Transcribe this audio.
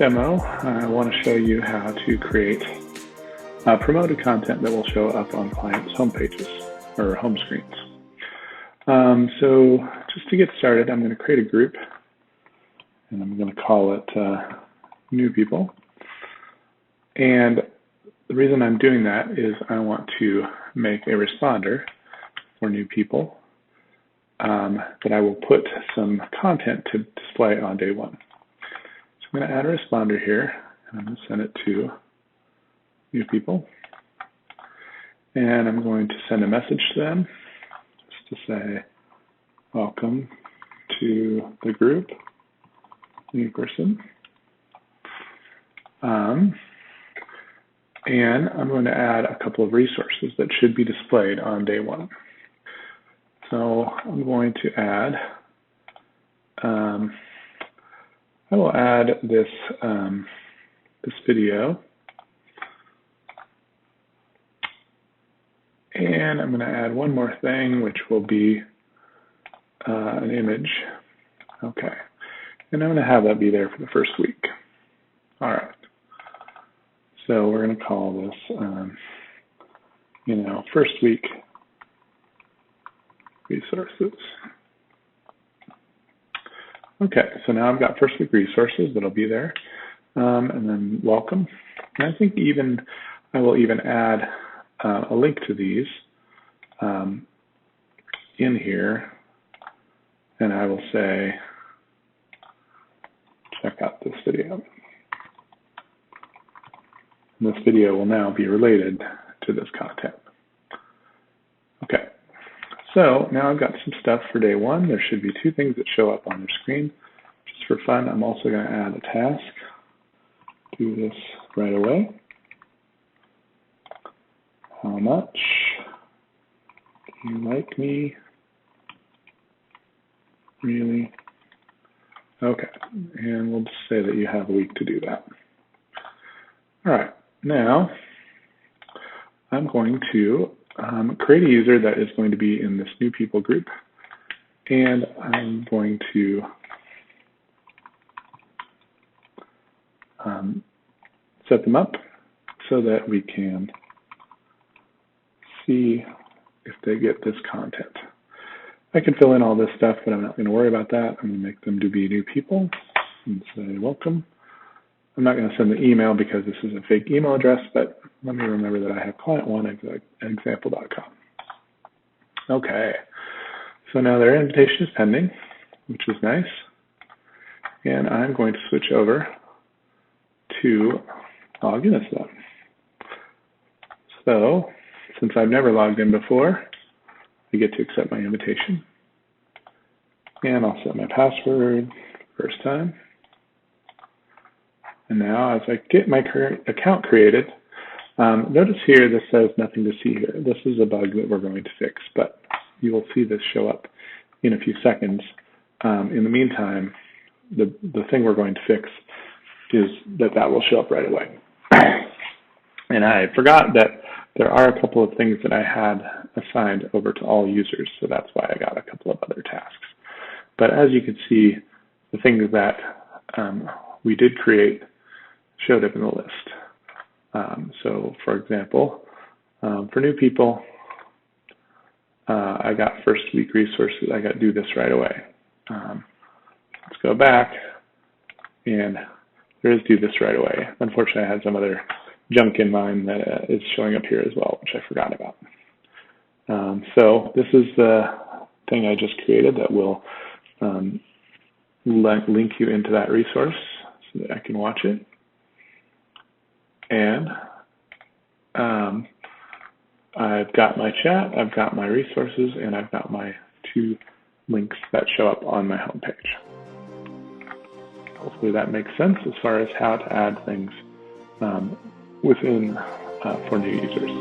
demo, I want to show you how to create promoted content that will show up on clients' home pages or home screens. So just to get started, I'm going to create a group, and I'm going to call it New People. And the reason I'm doing that is I want to make a responder for new people that I will put some content to display on day one. So I'm going to add a responder here, and I'm going to send it to new people. And I'm going to send a message to them just to say, welcome to the group, new person. And I'm going to add a couple of resources that should be displayed on day one. So I'm going to add, I will add this, this video. And I'm going to add one more thing, which will be an image. Okay. And I'm going to have that be there for the first week. All right. So we're going to call this, first week resources. Okay, so now I've got first week resources that'll be there, and then welcome. And I think I will even add a link to these in here, and I will say, check out this video. And this video will now be related to this content. Okay, so now I've got some stuff for day one. There should be two things that show up on their screen. Just for fun, I'm also going to add a task. Do this right away. How much do you like me? Really? Okay, and we'll just say that you have a week to do that. All right, now I'm going to create a user that is going to be in this new people group, and I'm going to set them up so that we can see if they get this content. I can fill in all this stuff, but I'm not going to worry about that. I'm going to make them to be new people and say welcome. I'm not going to send the email because this is a fake email address, but let me remember that I have client1@example.com. Okay, so now their invitation is pending, which is nice. And I'm going to switch over to log in as them. So since I've never logged in before, I get to accept my invitation. And I'll set my password first time. And now as I get my current account created, notice here this says nothing to see here. This is a bug that we're going to fix, but you will see this show up in a few seconds. In the meantime, the thing we're going to fix is that will show up right away. And I forgot that there are a couple of things that I had assigned over to all users, so that's why I got a couple of other tasks. But as you can see, the things that we did create showed up in the list. So for example, for new people, I got first week resources. I got do this right away. Let's go back, and there is do this right away. Unfortunately, I had some other junk in mind that is showing up here as well, which I forgot about. So this is the thing I just created that will link you into that resource so that I can watch it. And I've got my chat, I've got my resources, and I've got my two links that show up on my homepage. Hopefully that makes sense as far as how to add things within for new users.